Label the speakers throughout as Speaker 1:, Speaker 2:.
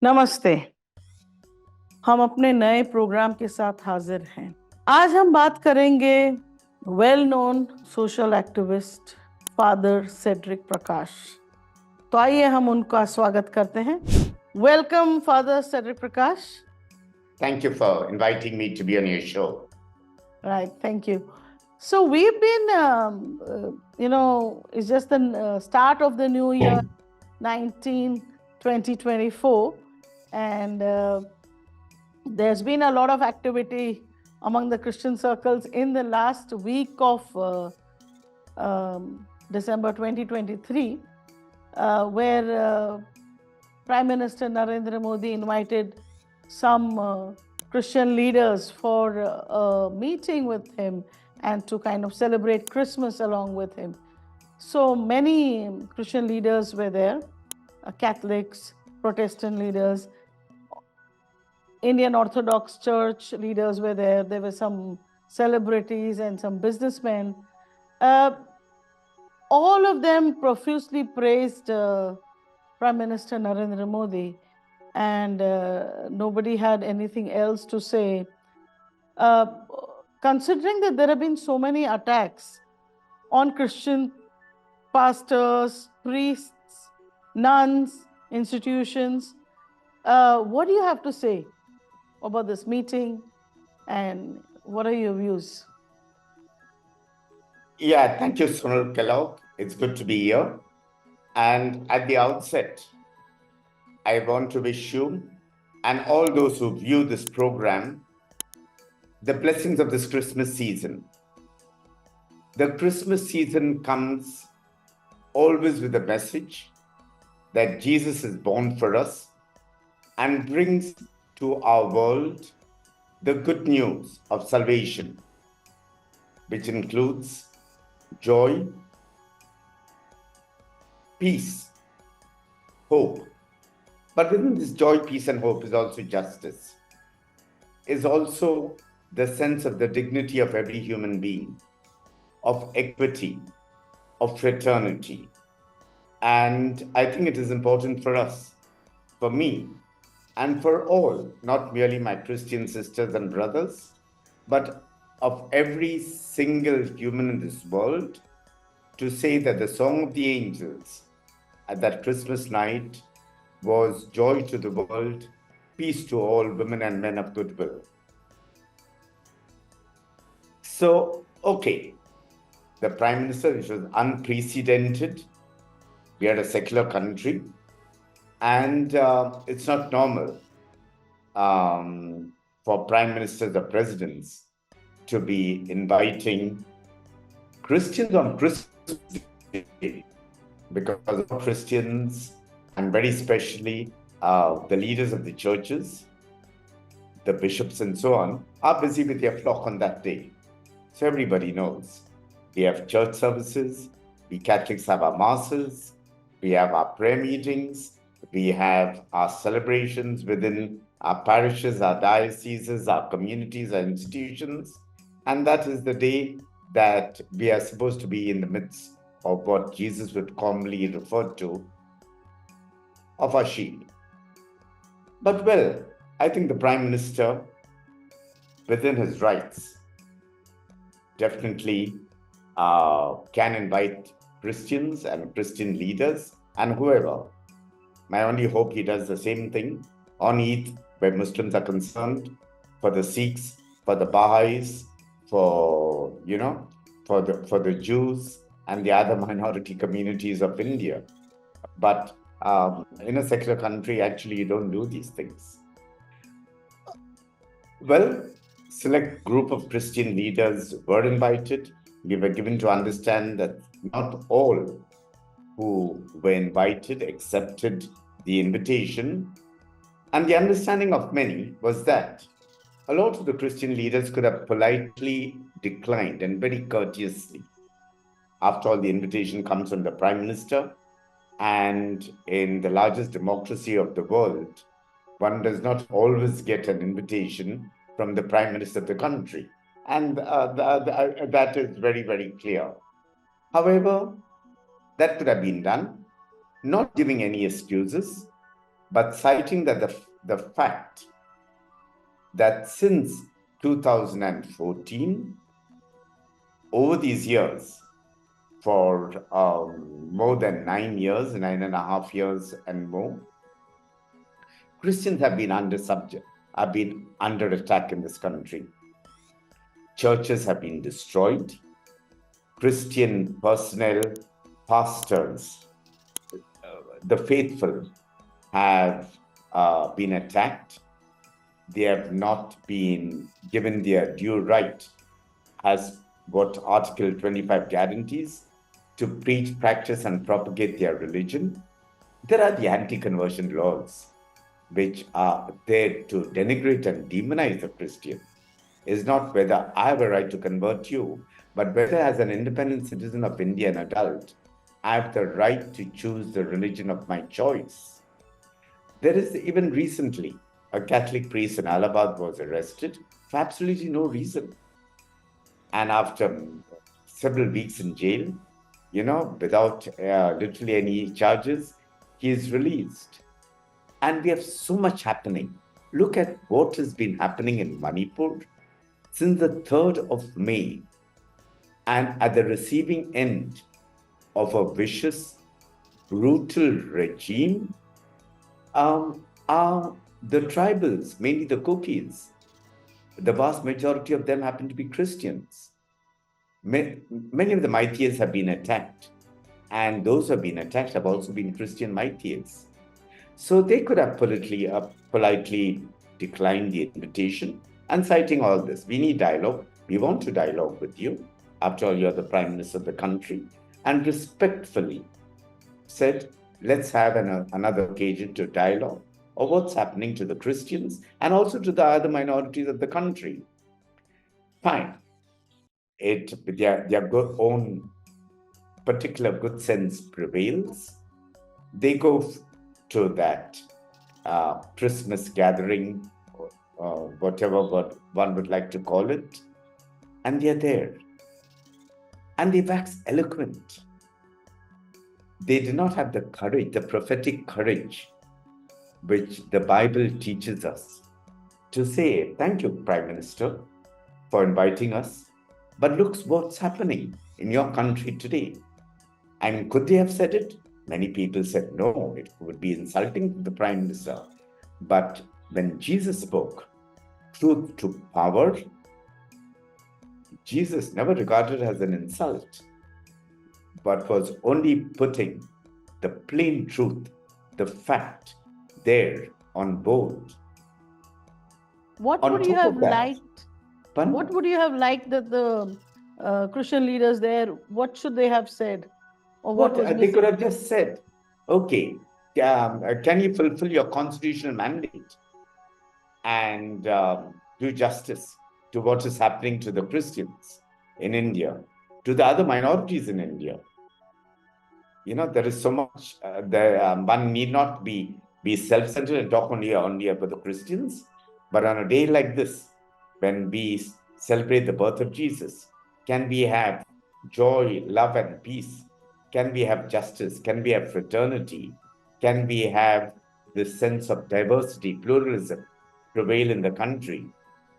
Speaker 1: नमस्ते। हम अपने नए प्रोग्राम के साथ हाजिर हैं। आज हम बात करेंगे well known social activist Father Cedric Prakash. तो आइए हम उनका स्वागत करते हैं। Welcome Father Cedric Prakash.
Speaker 2: Thank you for inviting me to be on your show.
Speaker 1: Right, thank you. So we've been, it's just the start of the new year, 2024, and there's been a lot of activity among the Christian circles in the last week of December 2023, where Prime Minister Narendra Modi invited some Christian leaders for a meeting with him and to kind of celebrate Christmas along with him. So many Christian leaders were there, Catholics, Protestant leaders, Indian Orthodox Church leaders were there. There were some celebrities and some businessmen. All of them profusely praised Prime Minister Narendra Modi, and nobody had anything else to say. Considering that there have been so many attacks on Christian pastors, priests, nuns, institutions, what do you have to say about this meeting, and what are your views?
Speaker 2: Yeah, thank you, Sonal Kellogg. It's good to be here. And at the outset, I want to wish you and all those who view this program the blessings of this Christmas season. The Christmas season comes always with a message that Jesus is born for us and brings to our world the good news of salvation, which includes joy, peace, hope. But within this joy, peace, and hope is also justice, is also the sense of the dignity of every human being, of equity, of fraternity. And I think it is important for us, for me, and for all, not merely my Christian sisters and brothers, but of every single human in this world, to say that the song of the angels at that Christmas night was joy to the world, peace to all women and men of goodwill. So, okay, the Prime Minister, which was unprecedented. We are a secular country, and it's not normal for Prime Ministers or Presidents to be inviting Christians on Christmas Day, because Christians, and very especially the leaders of the churches, the bishops and so on, are busy with their flock on that day. So everybody knows. We have church services, we Catholics have our masses, we have our prayer meetings, we have our celebrations within our parishes, our dioceses, our communities, our institutions, and that is the day that we are supposed to be in the midst of what Jesus would commonly refer to of our sheep. But well, I think the Prime Minister, within his rights, definitely can invite Christians and Christian leaders and whoever. I only hope he does the same thing on Eid, where Muslims are concerned, for the Sikhs, for the Baha'is, for the Jews and the other minority communities of India. But in a secular country, actually, you don't do these things. Well, select group of Christian leaders were invited. We were given to understand that not all who were invited accepted the invitation. And the understanding of many was that a lot of the Christian leaders could have politely declined and very courteously. After all, the invitation comes from the Prime Minister, and in the largest democracy of the world, one does not always get an invitation from the Prime Minister of the country. And that is very, very clear. However, that could have been done, not giving any excuses, but citing that the fact that since 2014, over these years, for more than 9 years, 9.5 years and more, Christians have been under attack in this country. Churches have been destroyed. Christian personnel, pastors, the faithful have been attacked. They have not been given their due right as what Article 25 guarantees to preach, practice, and propagate their religion. There are the anti-conversion laws, which are there to denigrate and demonize the Christian. Is not whether I have a right to convert you, but whether as an independent citizen of India, an adult, I have the right to choose the religion of my choice. There is even recently a Catholic priest in Allahabad was arrested for absolutely no reason. And after several weeks in jail, without literally any charges, he is released. And we have so much happening. Look at what has been happening in Manipur since the 3rd of May. And at the receiving end of a vicious, brutal regime are the tribals, mainly the Kokis. The vast majority of them happen to be Christians. Many of the Maitiyas have been attacked, and those who have been attacked have also been Christian Maitiyas. So they could have politely declined the invitation and citing all this. We need dialogue. We want to dialogue with you. After all, you're the Prime Minister of the country. And respectfully said, let's have another occasion to dialogue of what's happening to the Christians and also to the other minorities of the country. Fine. Their own particular good sense prevails. They go to that Christmas gathering, whatever one would like to call it, and they're there. And they wax eloquent. They do not have the courage, the prophetic courage, which the Bible teaches us to say, thank you, Prime Minister, for inviting us. But look what's happening in your country today. And could they have said it? Many people said, no, it would be insulting to the Prime Minister. But when Jesus spoke truth to power, Jesus never regarded it as an insult, but was only putting the plain truth, the fact, there on board.
Speaker 1: What would you have liked? What would you have liked that the Christian leaders there, what should they have said? Or what was
Speaker 2: they could have just said, okay, can you fulfill your constitutional mandate and do justice to what is happening to the Christians in India, to the other minorities in India? There is so much, one need not be self-centered and talk only about the Christians, but on a day like this, when we celebrate the birth of Jesus, can we have joy, love, and peace? Can we have justice? Can we have fraternity? Can we have this sense of diversity, pluralism prevail in the country?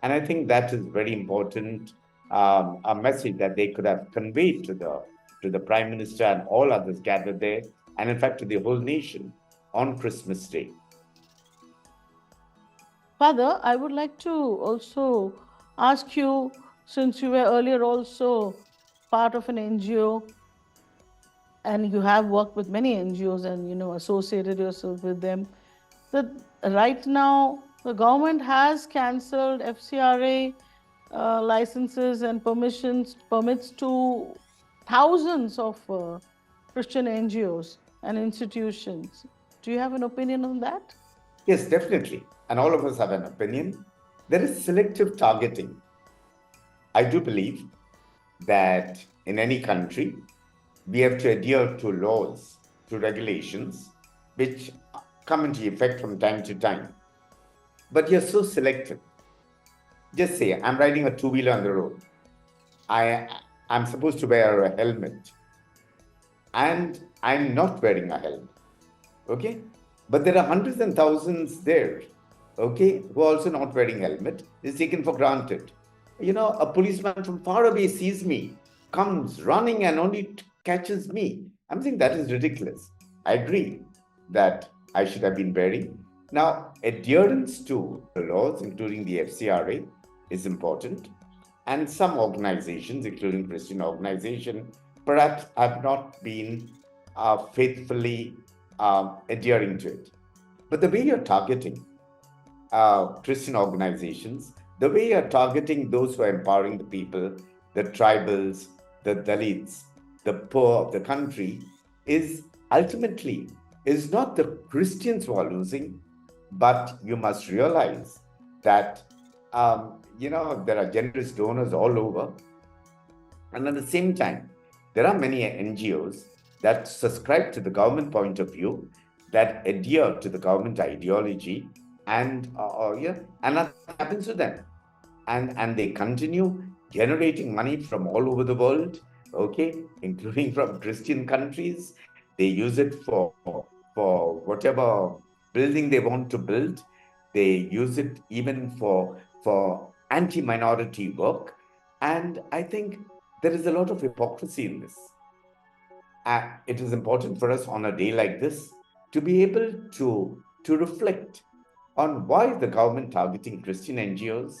Speaker 2: And I think that is very important, a message that they could have conveyed to the Prime Minister and all others gathered there, and in fact to the whole nation on Christmas Day.
Speaker 1: Father, I would like to also ask you, since you were earlier also part of an NGO, and you have worked with many NGOs and associated yourself with them, that right now the government has cancelled FCRA licenses and permits to thousands of Christian NGOs and institutions. Do you have an opinion on that?
Speaker 2: Yes, definitely. And all of us have an opinion. There is selective targeting. I do believe that in any country, we have to adhere to laws, to regulations, which come into effect from time to time. But you're so selective. Just say, I'm riding a two-wheeler on the road. I'm supposed to wear a helmet. And I'm not wearing a helmet. Okay? But there are hundreds and thousands there, okay, who are also not wearing helmet. Is taken for granted. A policeman from far away sees me, comes running and only catches me. I'm saying that is ridiculous. I agree that I should have been wearing. Now, adherence to the laws, including the FCRA, is important. And some organizations, including Christian organization, perhaps have not been faithfully adhering to it. But the way you're targeting Christian organizations, the way you're targeting those who are empowering the people, the tribals, the Dalits, the poor of the country, is ultimately is not the Christians who are losing, but you must realize that there are generous donors all over, and at the same time, there are many NGOs that subscribe to the government point of view, that adhere to the government ideology, and nothing happens to them, and they continue generating money from all over the world, okay, including from Christian countries. They use it for whatever building they want to build. They use it even for anti-minority work, and I think there is a lot of hypocrisy in this. It is important for us on a day like this to be able to reflect on why is the government targeting Christian NGOs,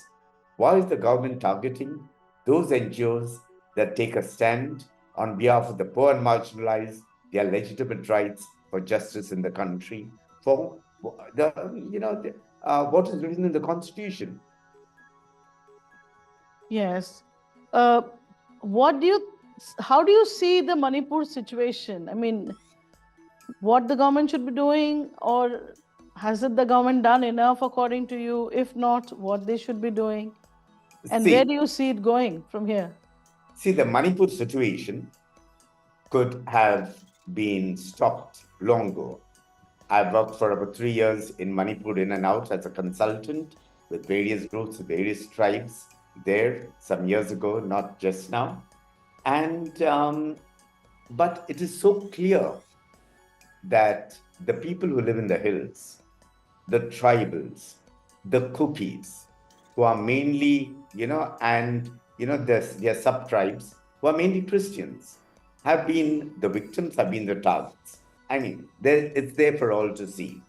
Speaker 2: why is the government targeting those NGOs that take a stand on behalf of the poor and marginalized, their legitimate rights for justice in the country, for what is written in the Constitution.
Speaker 1: Yes. How do you see the Manipur situation? I mean, what the government should be doing, or hasn't the government done enough according to you? If not, what they should be doing? And where do you see it going from here?
Speaker 2: See, the Manipur situation could have been stopped long ago. I've worked for about 3 years in Manipur, in and out, as a consultant with various groups, various tribes there some years ago, not just now. And but it is so clear that the people who live in the hills, the tribals, the cookies, who are mainly, their sub-tribes, who are mainly Christians, have been the victims, have been the targets. I mean, it's there for all to see.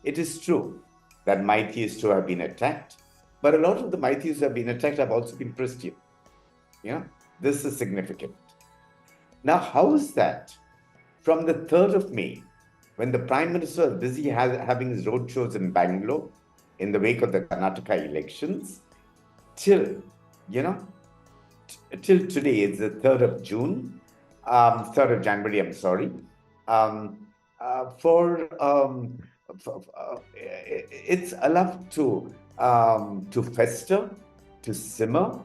Speaker 2: It is true that Maithis too have been attacked, but a lot of the Maithis who have been attacked have also been Christian. This is significant. Now, how is that from the 3rd of May, when the Prime Minister was busy having his road shows in Bangalore in the wake of the Karnataka elections, till today, it's the 3rd of June, 3rd of January, I'm sorry, it's allowed to fester, to simmer,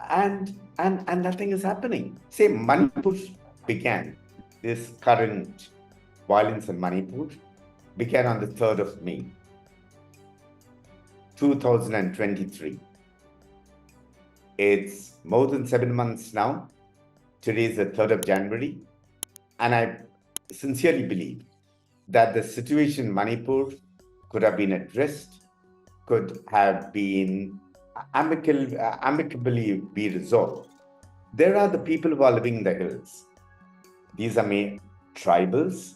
Speaker 2: and nothing is happening. Say Manipur began, this current violence in Manipur began on the 3rd of May, 2023. It's more than 7 months now. Today is the 3rd of January. And I sincerely believe that the situation in Manipur could have been addressed, could have been amicably be resolved. There are the people who are living in the hills. These are tribals.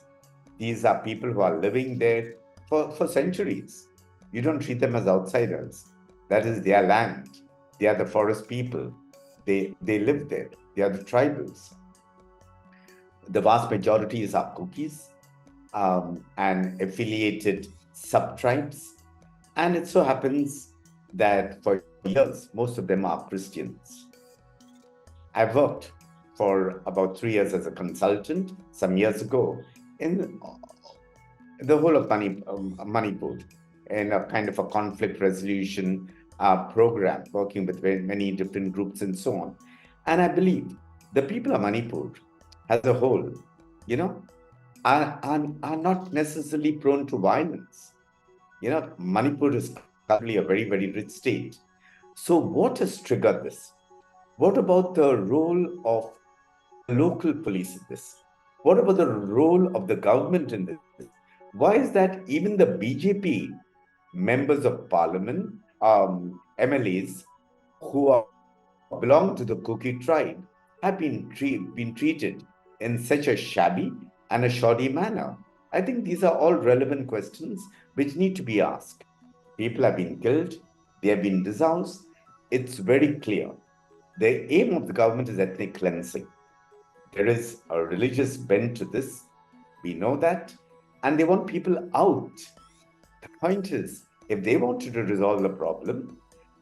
Speaker 2: These are people who are living there for centuries. You don't treat them as outsiders. That is their land. They are the forest people. They live there. They are the tribals. The vast majority are cookies and affiliated sub-tribes. And it so happens that for years, most of them are Christians. I've worked for about 3 years as a consultant some years ago in the whole of Manipur, in a kind of a conflict resolution program, working with many different groups and so on. And I believe the people of Manipur as a whole, are not necessarily prone to violence. Manipur is currently a very, very rich state. So what has triggered this? What about the role of local police in this? What about the role of the government in this? Why is that even the BJP members of parliament, MLAs, who belong to the Kuki tribe, have been treated in such a shabby and a shoddy manner? I think these are all relevant questions which need to be asked. People have been killed, they have been dishoused. It's very clear. The aim of the government is ethnic cleansing. There is a religious bent to this. We know that. And they want people out. The point is, if they wanted to resolve the problem,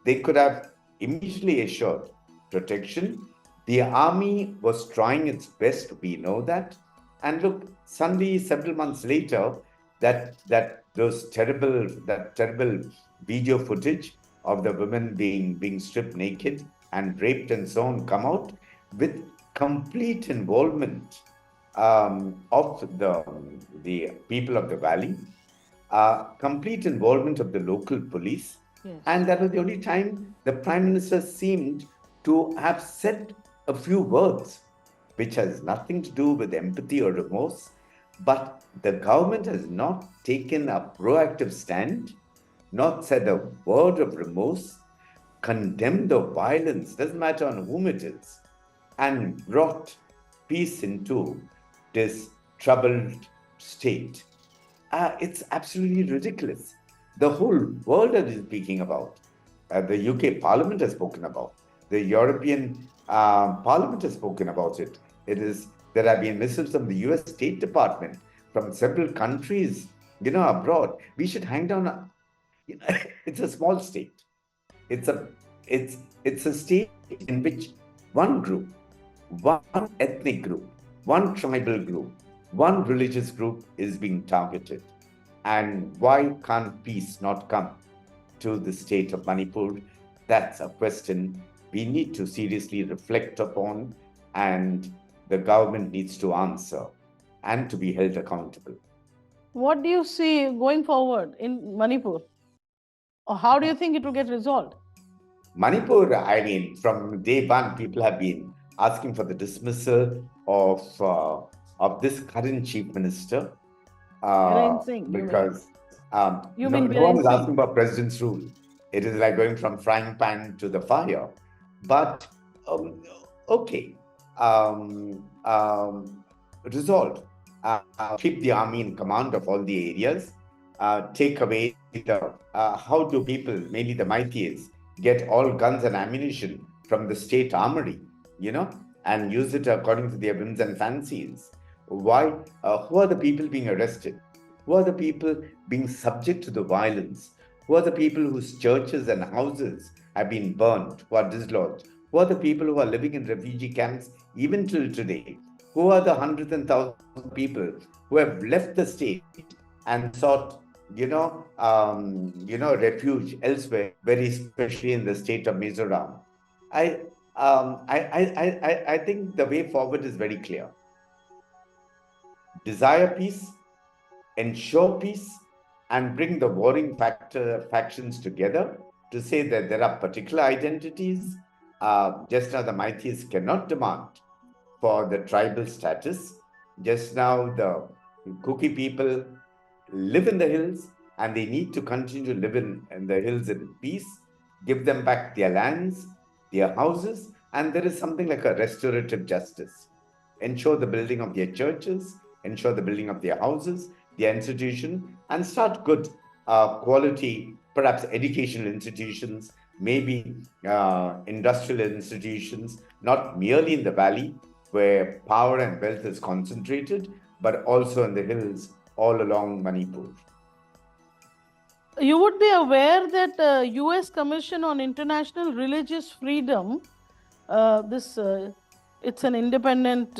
Speaker 2: they could have immediately assured protection. The army was trying its best, we know that. And look, suddenly, several months later, that terrible video footage of the women being stripped naked and raped and so on come out with complete involvement of the people of the valley, complete involvement of the local police.
Speaker 1: Yes.
Speaker 2: And that was the only time the Prime Minister seemed to have said a few words, which has nothing to do with empathy or remorse. But the government has not taken a proactive stand, not said a word of remorse, condemned the violence, doesn't matter on whom it is, and brought peace into this troubled state. It's absolutely ridiculous. The whole world is speaking about. The UK Parliament has spoken about. The European Parliament has spoken about it. There have been missives from the US State Department, from several countries, abroad. We should hang down. It's a small state. It's a state in which one group, one ethnic group, one tribal group, one religious group is being targeted. And why can't peace not come to the state of Manipur? That's a question we need to seriously reflect upon, and the government needs to answer and to be held accountable.
Speaker 1: What do you see going forward in Manipur? Or how do you think it will get resolved?
Speaker 2: Manipur, I mean, from day one, people have been asking for the dismissal of this current chief minister, because no one is asking for president's rule. It is like going from frying pan to the fire. But okay, resolved. Keep the army in command of all the areas. Take away how do people, mainly the Maithis, get all guns and ammunition from the state armory, and use it according to their whims and fancies. Why? Who are the people being arrested? Who are the people being subject to the violence? Who are the people whose churches and houses have been burnt, who are dislodged? Who are the people who are living in refugee camps even till today? Who are the hundreds and thousands of people who have left the state and sought, refuge elsewhere, very especially in the state of Mizoram? I think the way forward is very clear. Desire peace, ensure peace, and bring the warring factions together to say that there are particular identities. Just now, the Maithis cannot demand for the tribal status. Just now, the Kuki people live in the hills, and they need to continue to live in the hills in peace. Give them back their lands, their houses, and there is something like a restorative justice. Ensure the building of their churches, ensure the building of their houses, their institution, and start good quality, perhaps educational institutions, maybe industrial institutions, not merely in the valley where power and wealth is concentrated, but also in the hills all along Manipur.
Speaker 1: You would be aware that U.S. Commission on International Religious Freedom, it's an independent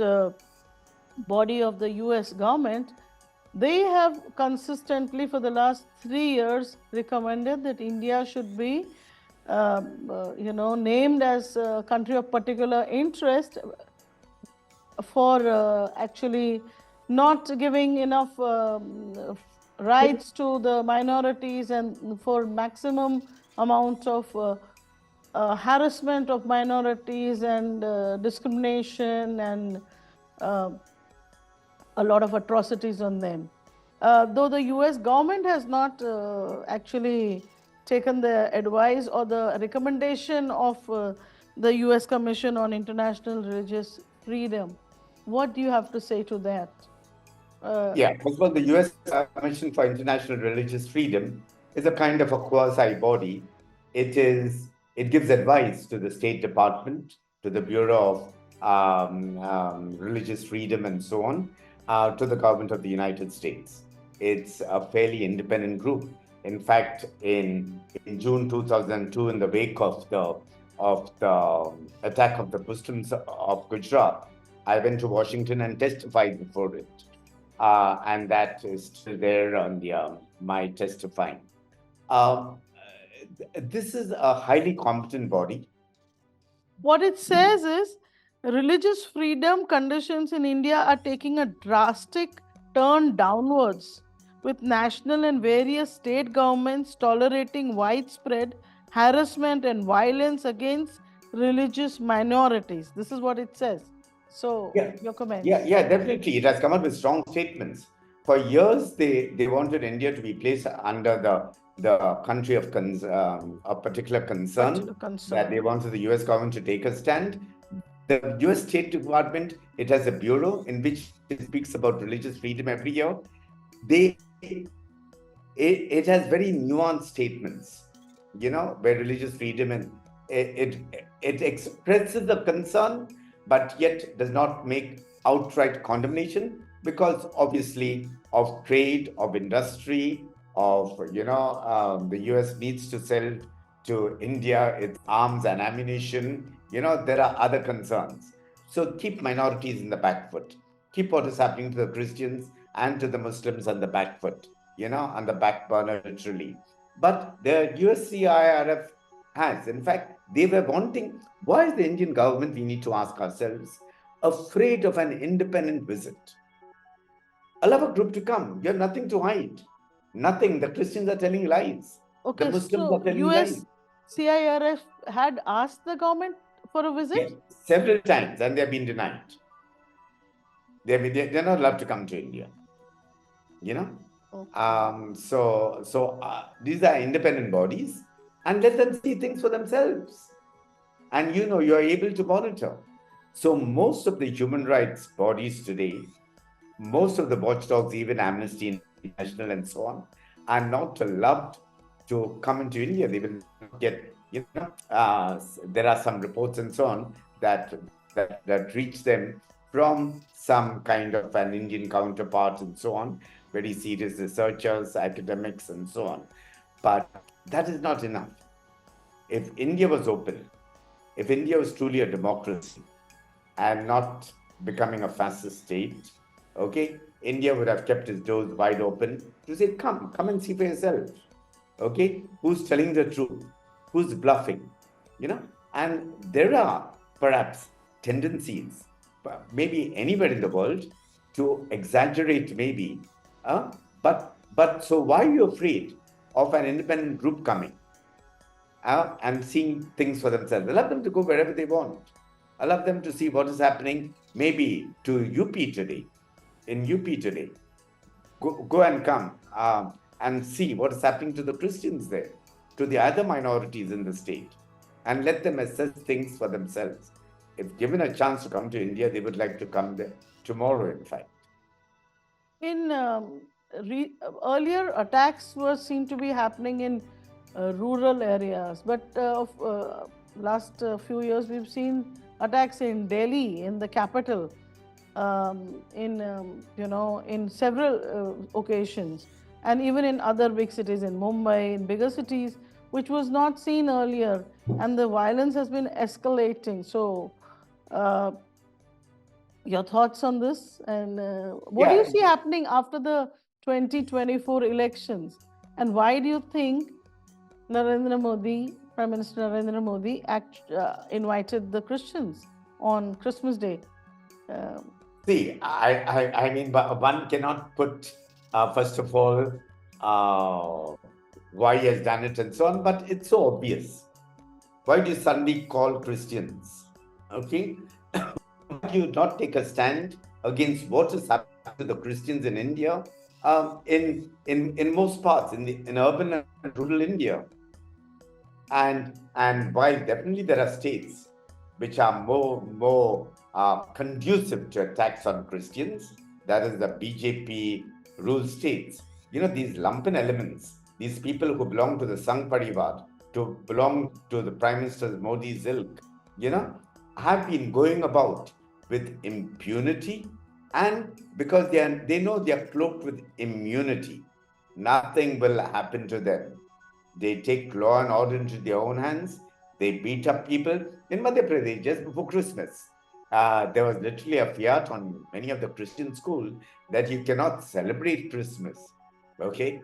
Speaker 1: body of the U.S. government. They have consistently for the last 3 years recommended that India should be, named as a country of particular interest for actually not giving enough rights to the minorities and for maximum amount of harassment of minorities and discrimination and a lot of atrocities on them. though the US government has not actually taken the advice or the recommendation of the US Commission on International Religious Freedom. What do you have to say to that?
Speaker 2: Yeah, first of all, the US Commission for International Religious Freedom is a kind of a quasi body. It gives advice to the State Department, to the Bureau of Religious Freedom, and so on, to the government of the United States. It's a fairly independent group. In fact, in June 2002, in the wake of the attack of the Muslims of Gujarat, I went to Washington and testified before it. And that is still there on my testifying. This is a highly competent body.
Speaker 1: What it says is religious freedom conditions in India are taking a drastic turn downwards, with national and various state governments tolerating widespread harassment and violence against religious minorities. This is what it says. So,
Speaker 2: Yeah,
Speaker 1: your comments.
Speaker 2: yeah, definitely. It has come up with strong statements. For years, they wanted India to be placed under the country of a particular concern, that they wanted the US government to take a stand. The US State Department, it has a bureau in which it speaks about religious freedom every year. It has very nuanced statements, where religious freedom, and it expresses the concern, but yet does not make outright condemnation, because obviously of trade, of industry, of the US needs to sell to India its arms and ammunition. There are other concerns. So keep minorities in the back foot. Keep what is happening to the Christians and to the Muslims on the back foot, on the back burner, literally. But the USCIRF has, in fact, they were wanting, why is the Indian government, we need to ask ourselves, afraid of an independent visit? Allow a group to come. You have nothing to hide. Nothing. The Christians are telling lies.
Speaker 1: Okay,
Speaker 2: the Muslims
Speaker 1: so
Speaker 2: are telling lies.
Speaker 1: USCIRF had asked the government for a visit?
Speaker 2: Yes, several times, and they have been denied. They're not allowed to come to India.
Speaker 1: Okay.
Speaker 2: So these are independent bodies, and let them see things for themselves. And you are able to monitor. So most of the human rights bodies today, most of the watchdogs, even Amnesty International and so on, are not allowed to come into India. They will not get, there are some reports and so on that reach them from some kind of an Indian counterpart and so on, very serious researchers, academics, and so on. But that is not enough. If India was open, if India was truly a democracy and not becoming a fascist state, okay, India would have kept its doors wide open to say, come and see for yourself. Okay, who's telling the truth? Who's bluffing? And there are perhaps tendencies, maybe anywhere in the world, to exaggerate, maybe. But so why are you afraid of an independent group coming and seeing things for themselves? Allow them to go wherever they want. Allow them to see what is happening, maybe to UP today. In UP today, go and come and see what is happening to the Christians there, to the other minorities in the state, and let them assess things for themselves. If given a chance to come to India, they would like to come there tomorrow, in fact.
Speaker 1: In earlier, attacks were seen to be happening in rural areas, but last few years we've seen attacks in Delhi, in the capital, in several occasions, and even in other big cities, in Mumbai, in bigger cities, which was not seen earlier, and the violence has been escalating. So, your thoughts on this, and what do you see happening after the 2024 elections, and why do you think Narendra Modi, Prime Minister Narendra Modi, invited the Christians on Christmas Day?
Speaker 2: See, I mean, one cannot put, first of all, why he has done it and so on, but it's so obvious. Why do you suddenly call Christians? Okay? Why do you not take a stand against what is happening to the Christians in India in most parts in urban and rural India. And while definitely there are states which are more conducive to attacks on Christians, that is the BJP ruled states. These lumpen elements, these people who belong to the Sangh Parivar, to belong to the Prime Minister Modi's ilk, you know, have been going about with impunity, and because they know they are cloaked with immunity, nothing will happen to them. They take law and order into their own hands. They beat up people. In Madhya Pradesh, just before Christmas, there was literally a fiat on many of the Christian schools that you cannot celebrate Christmas. Okay?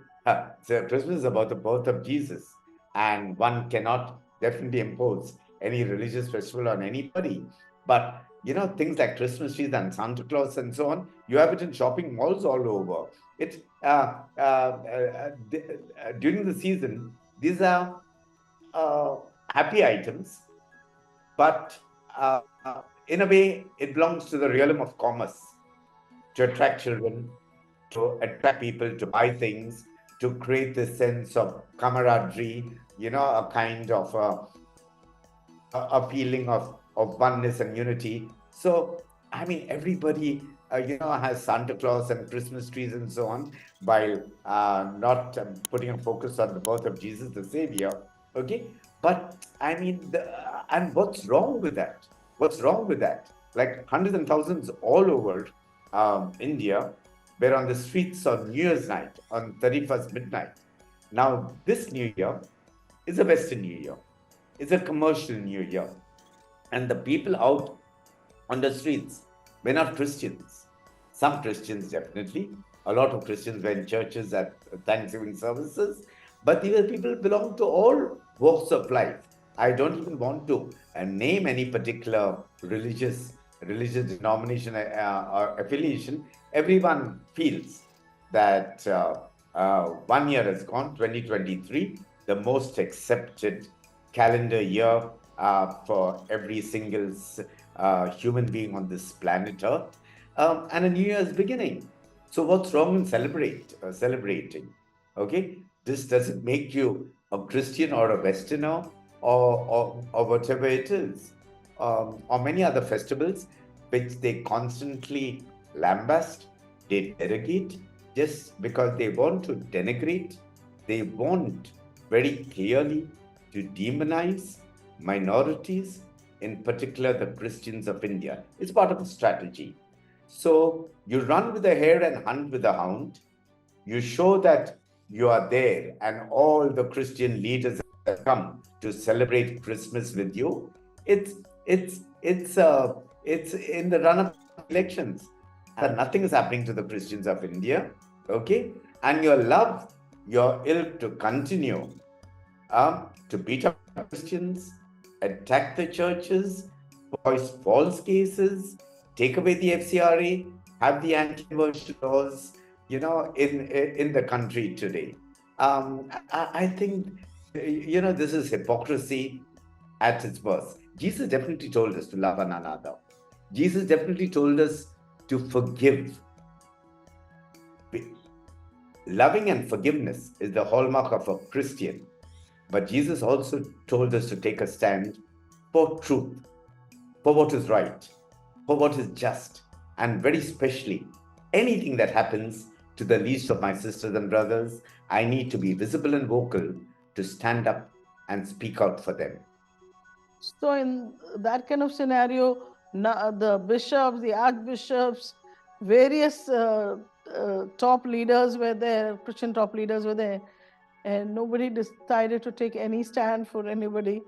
Speaker 2: So Christmas is about the birth of Jesus, and one cannot definitely impose any religious festival on anybody. But things like Christmas trees and Santa Claus and so on, you have it in shopping malls all over. It during the season, these are happy items, but in a way, it belongs to the realm of commerce, to attract children, to attract people to buy things, to create this sense of camaraderie, a kind of a feeling of oneness and unity. So, I mean, everybody, has Santa Claus and Christmas trees and so on, while not putting a focus on the birth of Jesus, the Savior. Okay. But I mean, and what's wrong with that? What's wrong with that? Like hundreds and thousands all over India were on the streets on New Year's night, on 31st midnight. Now, this New Year is a Western New Year. It's a commercial New Year. And the people out on the streets were not Christians. Some Christians, definitely. A lot of Christians were in churches at Thanksgiving services. But these people belong to all walks of life. I don't even want to name any particular religious denomination or affiliation. Everyone feels that 1 year has gone, 2023, the most accepted calendar year for every single human being on this planet Earth, and a new year is beginning. So what's wrong in celebrating? Okay, this doesn't make you a Christian or a Westerner or whatever it is, or many other festivals which they constantly lambast, they derogate, just because they want to denigrate. They want very clearly to demonize minorities, in particular the Christians of India. It's part of a strategy. So you run with the hare and hunt with the hound. You show that you are there, and all the Christian leaders have come to celebrate Christmas with you. It's in the run-up elections, and nothing is happening to the Christians of India. Okay, and your ilk to continue to beat up Christians, attack the churches, voice false cases, take away the FCRA, have the anti-conversion laws, in the country today. I think, this is hypocrisy at its worst. Jesus definitely told us to love one another. Jesus definitely told us to forgive. Loving and forgiveness is the hallmark of a Christian. But Jesus also told us to take a stand for truth, for what is right, for what is just, and very specially, anything that happens to the least of my sisters and brothers, I need to be visible and vocal to stand up and speak out for them.
Speaker 1: So in that kind of scenario, the bishops, the archbishops, various top leaders were there, Christian top leaders were there, and nobody decided to take any stand for anybody,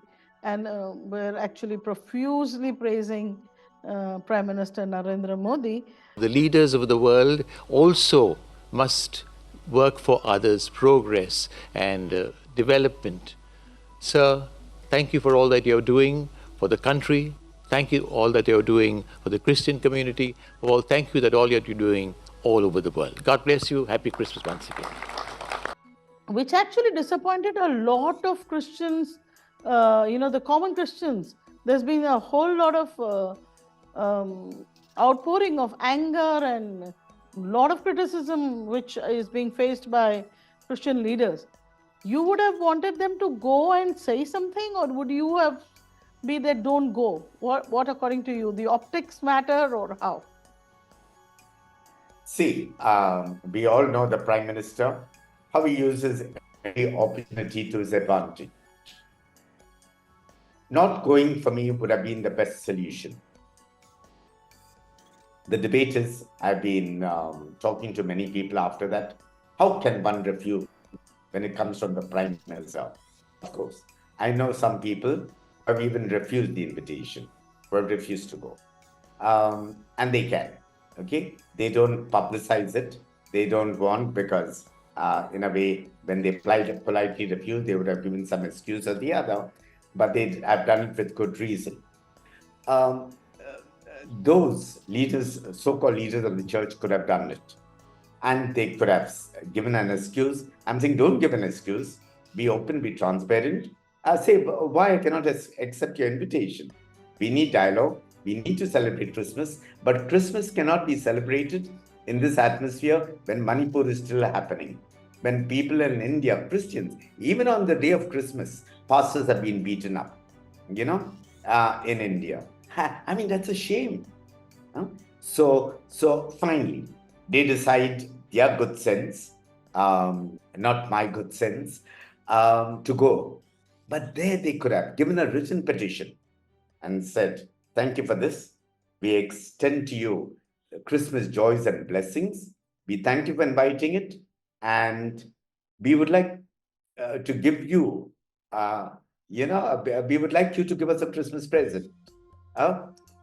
Speaker 1: and were actually profusely praising Prime Minister Narendra Modi.
Speaker 3: The leaders of the world also must work for others' progress and development. Sir, thank you for all that you're doing for the country. Thank you all that you're doing for the Christian community. Well, thank you that all you're doing all over the world. God bless you. Happy Christmas once again.
Speaker 1: Which actually disappointed a lot of Christians, the common Christians. There's been a whole lot of outpouring of anger and lot of criticism which is being faced by Christian leaders. You would have wanted them to go and say something, or would you have be that don't go? What according to you, the optics matter or how?
Speaker 2: See, we all know the Prime Minister, how he uses every opportunity to his advantage. Not going for me would have been the best solution. The debaters, I've been talking to many people after that. How can one refuse when it comes from the Prime Minister? Of course, I know some people who have even refused the invitation, who have refused to go. And they can, okay? They don't publicize it. They don't want because, in a way, when they politely refuse, they would have given some excuse or the other, but they have done it with good reason. Those leaders, so-called leaders of the church, could have done it. And they could have given an excuse. I'm saying don't give an excuse. Be open, be transparent. Say why I cannot accept your invitation. We need dialogue. We need to celebrate Christmas. But Christmas cannot be celebrated in this atmosphere when Manipur is still happening. When people in India, Christians, even on the day of Christmas, pastors have been beaten up, in India. I mean, that's a shame. So finally, they decide their good sense, not my good sense, to go. But there they could have given a written petition and said, thank you for this. We extend to you Christmas joys and blessings. We thank you for inviting it. And we would like to give you, we would like you to give us a Christmas present.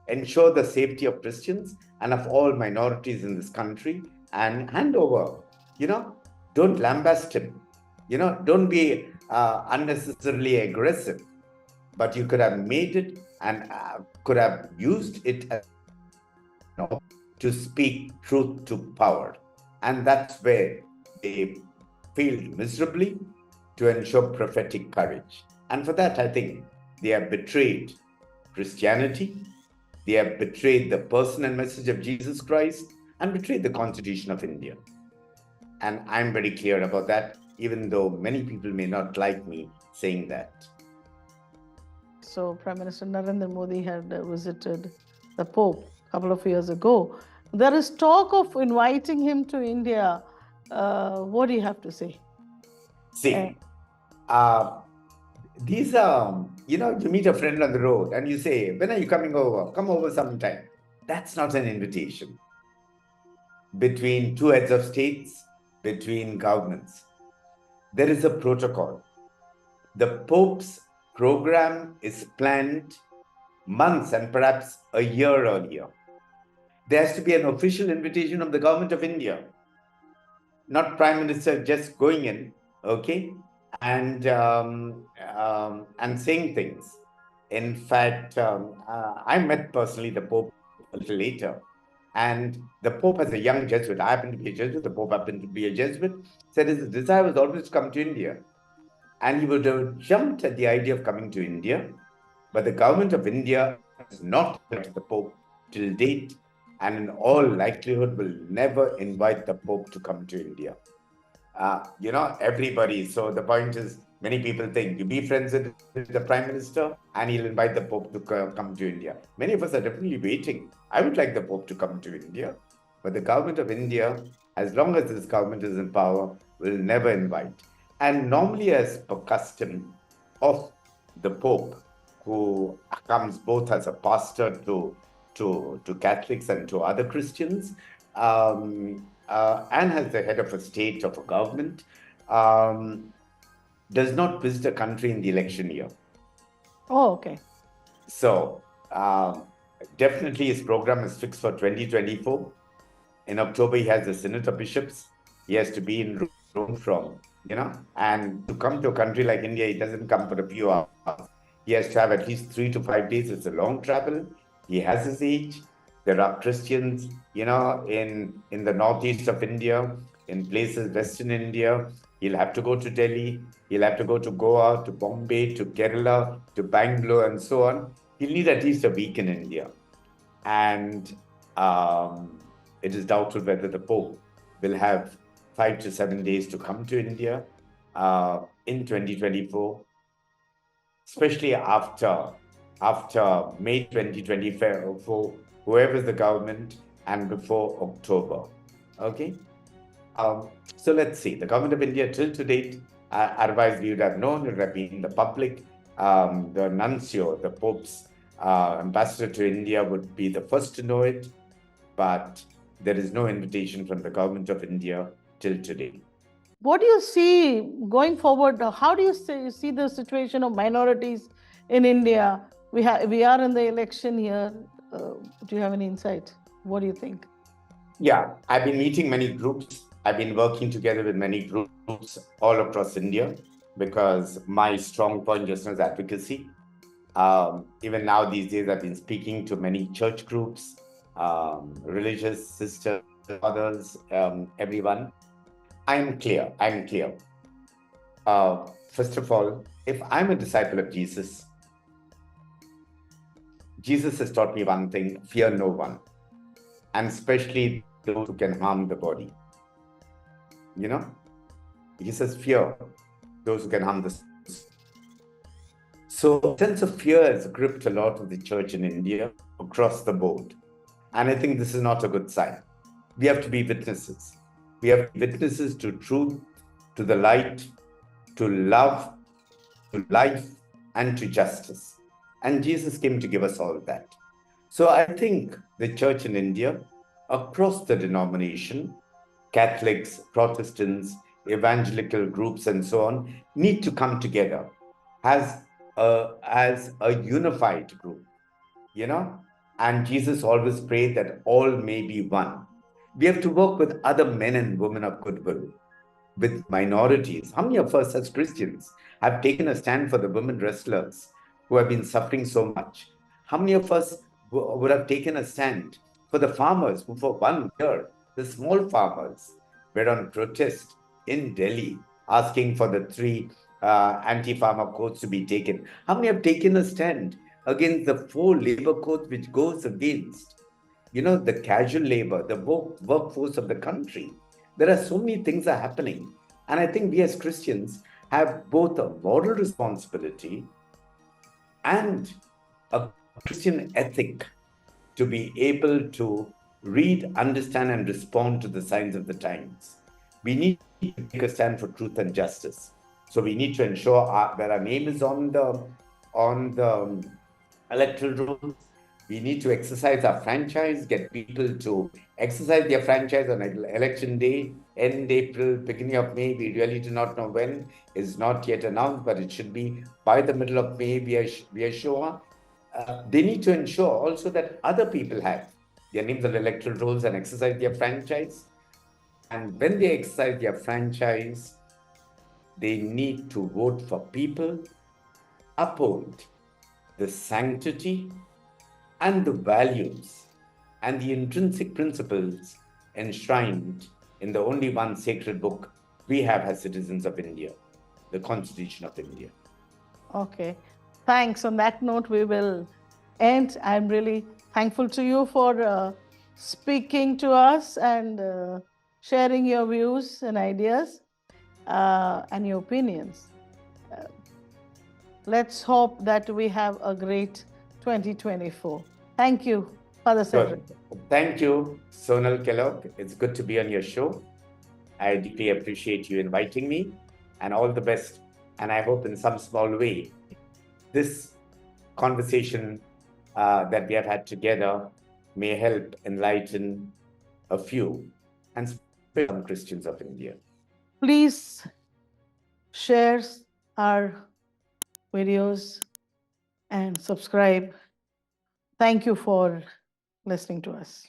Speaker 2: Ensure the safety of Christians and of all minorities in this country, and hand over, don't lambast him, don't be unnecessarily aggressive, but you could have made it and could have used it to speak truth to power. And that's where they failed miserably to ensure prophetic courage. And for that, I think they have betrayed Christianity, they have betrayed the person and message of Jesus Christ, and betrayed the Constitution of India. And I'm very clear about that, even though many people may not like me saying that.
Speaker 1: So Prime Minister Narendra Modi had visited the Pope a couple of years ago. There is talk of inviting him to India. What do you have to say?
Speaker 2: See, these are, you meet a friend on the road and you say, when are you coming over? Come over sometime. That's not an invitation. Between two heads of states, between governments, there is a protocol. The Pope's program is planned months and perhaps a year earlier. There has to be an official invitation of the government of India, not Prime Minister just going in, okay, and saying things. In fact, I met personally the Pope a little later, and the Pope, as a young Jesuit, I happen to be a Jesuit, the Pope happened to be a Jesuit, said his desire was always to come to India. And he would have jumped at the idea of coming to India, but the government of India has not invited the Pope till date, and in all likelihood will never invite the Pope to come to India. Everybody. So the point is, many people think you be friends with the Prime Minister and he'll invite the Pope to come to India. Many of us are definitely waiting. I would like the Pope to come to India, but the government of India, as long as this government is in power, will never invite. And normally, as per custom of the Pope, who comes both as a pastor to Catholics and to other Christians, and as the head of a state, of a government, does not visit a country in the election year.
Speaker 1: Oh, okay.
Speaker 2: So definitely his program is fixed for 2024. In October, he has the Synod of Bishops. He has to be in Rome from, and to come to a country like India, he doesn't come for a few hours. He has to have at least 3 to 5 days. It's a long travel. He has his age. There are Christians, in the northeast of India, in places, Western India. He'll have to go to Delhi. He'll have to go to Goa, to Bombay, to Kerala, to Bangalore, and so on. He'll need at least a week in India. And it is doubtful whether the Pope will have 5 to 7 days to come to India in 2024, especially after May 2024, whoever is the government, and before October. Okay. So let's see. The government of India till to date, otherwise we would have known, it would have been the public. The nuncio, the Pope's ambassador to India, would be the first to know it, but there is no invitation from the government of India till today.
Speaker 1: What do you see going forward? How do you see the situation of minorities in India? We are in the election here. Do you have any insight? What do you think?
Speaker 2: Yeah, I've been meeting many groups. I've been working together with many groups all across India because my strong point just now is advocacy. Even now these days, I've been speaking to many church groups, religious sisters, others, everyone. I'm clear. First of all, if I'm a disciple of Jesus, Jesus has taught me one thing: fear no one, and especially those who can harm the body. You know, he says, fear those who can harm the soul. So, a sense of fear has gripped a lot of the church in India across the board, and I think this is not a good sign. We have to be witnesses. We have witnesses to truth, to the light, to love, to life, and to justice. And Jesus came to give us all that. So I think the church in India, across the denomination, Catholics, Protestants, evangelical groups, and so on, need to come together as a unified group, you know? And Jesus always prayed that all may be one. We have to work with other men and women of goodwill, with minorities. How many of us as Christians have taken a stand for the women wrestlers who have been suffering so much? How many of us would have taken a stand for the farmers who for 1 year, the small farmers, were on protest in Delhi asking for the 3 anti-farmer codes to be taken? How many have taken a stand against the 4 labor codes which goes against the casual labor, the workforce of the country? There are so many things are happening. And I think we as Christians have both a moral responsibility and a Christian ethic to be able to read, understand, and respond to the signs of the times. We need to take a stand for truth and justice. So we need to ensure that our name is on the electoral rolls. We need to exercise our franchise, get people to exercise their franchise on election day, end April, beginning of May. We really do not know when. It's not yet announced, but it should be by the middle of May, we are sure. They need to ensure also that other people have their names on electoral rolls and exercise their franchise. And when they exercise their franchise, they need to vote for people, uphold the sanctity and the values and the intrinsic principles enshrined in the only one sacred book we have as citizens of India, the Constitution of India.
Speaker 1: Okay. Thanks. On that note, we will end. I'm really thankful to you for speaking to us and sharing your views and ideas and your opinions. Let's hope that we have a great 2024. Thank you, Father Cedric.
Speaker 2: Thank you, Sonal Kellogg. It's good to be on your show. I deeply appreciate you inviting me, and all the best. And I hope in some small way, this conversation that we have had together may help enlighten a few and especially some Christians of India.
Speaker 1: Please share our videos and subscribe. Thank you for listening to us.